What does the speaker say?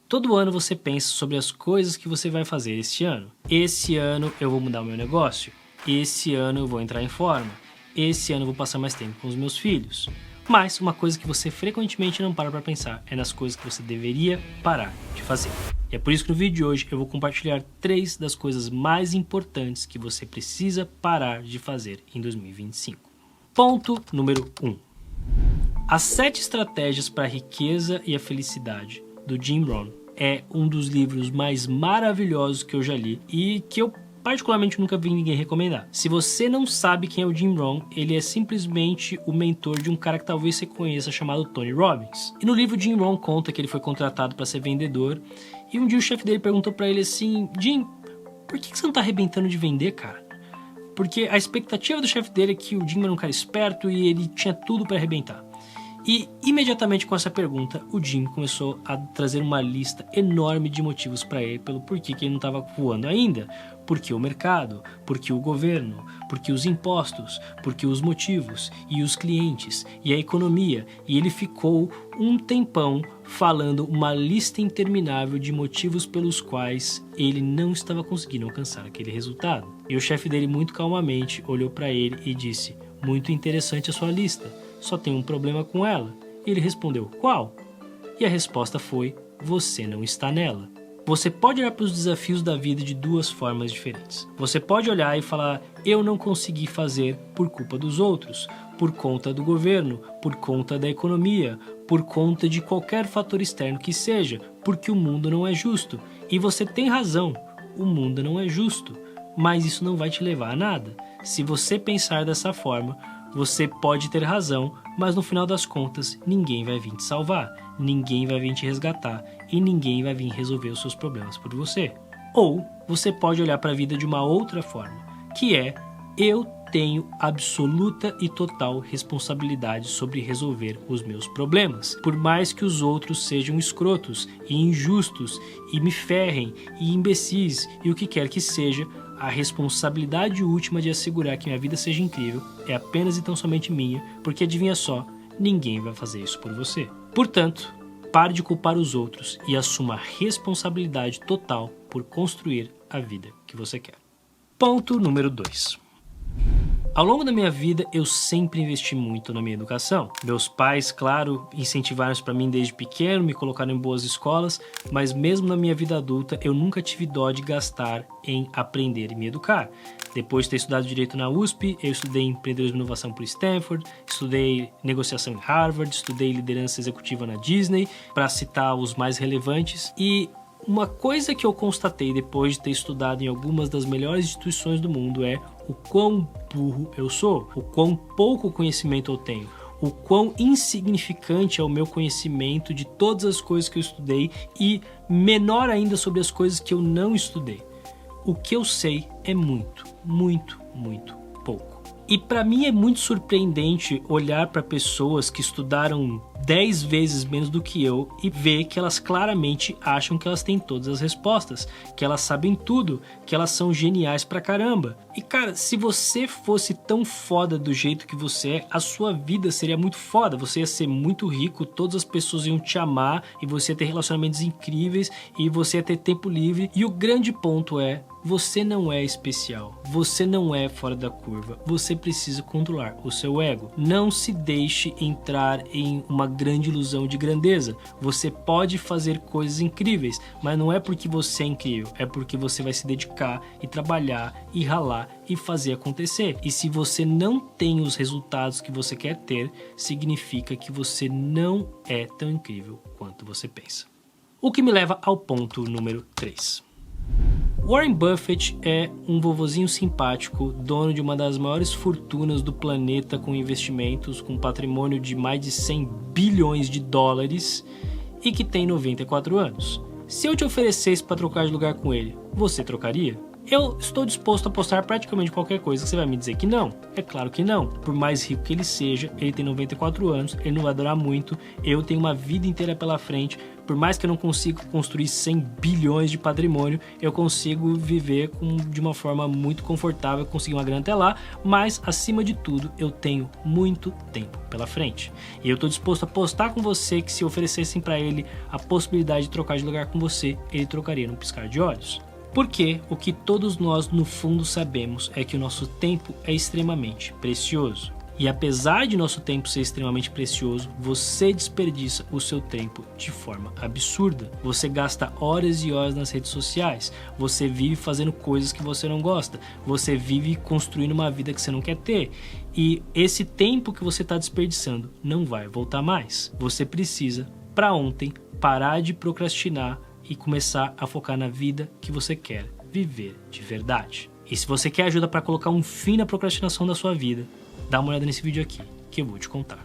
Todo ano você pensa sobre as coisas que você vai fazer este ano. Esse ano eu vou mudar o meu negócio. Esse ano eu vou entrar em forma. Esse ano eu vou passar mais tempo com os meus filhos. Mas uma coisa que você frequentemente não para pensar é nas coisas que você deveria parar de fazer. E é por isso que no vídeo de hoje eu vou compartilhar 3 das coisas mais importantes que você precisa parar de fazer em 2025. Ponto número 1. As 7 estratégias para a riqueza e a felicidade, do Jim Rohn, é um dos livros mais maravilhosos que eu já li e que eu particularmente nunca vi ninguém recomendar. Se você não sabe quem é o Jim Rohn, ele é simplesmente o mentor de um cara que talvez você conheça chamado Tony Robbins. E no livro Jim Rohn conta que ele foi contratado para ser vendedor e um dia o chefe dele perguntou para ele assim: Jim, por que você não tá arrebentando de vender, cara? Porque a expectativa do chefe dele é que o Jim era um cara esperto e ele tinha tudo para arrebentar. E imediatamente com essa pergunta, o Jim começou a trazer uma lista enorme de motivos para ele pelo porquê que ele não estava voando ainda. Porque o mercado, porque o governo, porque os impostos, porque os motivos, e os clientes, e a economia. E ele ficou um tempão falando uma lista interminável de motivos pelos quais ele não estava conseguindo alcançar aquele resultado. E o chefe dele, muito calmamente, olhou para ele e disse: muito interessante a sua lista, só tem um problema com ela. E ele respondeu: qual? E a resposta foi: você não está nela. Você pode olhar para os desafios da vida de 2 formas diferentes. Você pode olhar e falar: eu não consegui fazer por culpa dos outros, por conta do governo, por conta da economia, por conta de qualquer fator externo que seja, porque o mundo não é justo. E você tem razão, o mundo não é justo, mas isso não vai te levar a nada. Se você pensar dessa forma, você pode ter razão, mas no final das contas, ninguém vai vir te salvar, ninguém vai vir te resgatar e ninguém vai vir resolver os seus problemas por você. Ou você pode olhar para a vida de uma outra forma, que é: eu tenho absoluta e total responsabilidade sobre resolver os meus problemas. Por mais que os outros sejam escrotos e injustos e me ferrem e imbecis e o que quer que seja, a responsabilidade última de assegurar que minha vida seja incrível é apenas e tão somente minha, porque adivinha só, ninguém vai fazer isso por você. Portanto, pare de culpar os outros e assuma a responsabilidade total por construir a vida que você quer. Ponto número 2. Ao longo da minha vida, eu sempre investi muito na minha educação. Meus pais, claro, incentivaram isso para mim desde pequeno, me colocaram em boas escolas, mas mesmo na minha vida adulta, eu nunca tive dó de gastar em aprender e me educar. Depois de ter estudado Direito na USP, eu estudei Empreendedorismo e Inovação por Stanford, estudei Negociação em Harvard, estudei Liderança Executiva na Disney, para citar os mais relevantes. E uma coisa que eu constatei depois de ter estudado em algumas das melhores instituições do mundo é o quão burro eu sou, o quão pouco conhecimento eu tenho, o quão insignificante é o meu conhecimento de todas as coisas que eu estudei e menor ainda sobre as coisas que eu não estudei. O que eu sei é muito, muito, muito pouco. E para mim é muito surpreendente olhar para pessoas que estudaram 10 vezes menos do que eu e ver que elas claramente acham que elas têm todas as respostas, que elas sabem tudo, que elas são geniais pra caramba. E cara, se você fosse tão foda do jeito que você é, a sua vida seria muito foda, você ia ser muito rico, todas as pessoas iam te amar e você ia ter relacionamentos incríveis e você ia ter tempo livre. E o grande ponto é: você não é especial, você não é fora da curva, você precisa controlar o seu ego. Não se deixe entrar em uma grande ilusão de grandeza. Você pode fazer coisas incríveis, mas não é porque você é incrível, é porque você vai se dedicar e trabalhar e ralar e fazer acontecer. E se você não tem os resultados que você quer ter, significa que você não é tão incrível quanto você pensa. O que me leva ao ponto número 3. Warren Buffett é um vovozinho simpático, dono de uma das maiores fortunas do planeta com investimentos, com patrimônio de mais de 100 bilhões de dólares e que tem 94 anos. Se eu te oferecesse para trocar de lugar com ele, você trocaria? Eu estou disposto a apostar praticamente qualquer coisa que você vai me dizer que não. É claro que não. Por mais rico que ele seja, ele tem 94 anos, ele não vai durar muito, eu tenho uma vida inteira pela frente. Por mais que eu não consiga construir 100 bilhões de patrimônio, eu consigo viver de uma forma muito confortável, conseguir uma grana até lá, mas acima de tudo eu tenho muito tempo pela frente. E eu estou disposto a apostar com você que se oferecessem para ele a possibilidade de trocar de lugar com você, ele trocaria num piscar de olhos. Porque o que todos nós no fundo sabemos é que o nosso tempo é extremamente precioso. E apesar de nosso tempo ser extremamente precioso, você desperdiça o seu tempo de forma absurda. Você gasta horas e horas nas redes sociais, você vive fazendo coisas que você não gosta, você vive construindo uma vida que você não quer ter. E esse tempo que você está desperdiçando não vai voltar mais. Você precisa, para ontem, parar de procrastinar e começar a focar na vida que você quer viver de verdade. E se você quer ajuda para colocar um fim na procrastinação da sua vida, dá uma olhada nesse vídeo aqui, que eu vou te contar.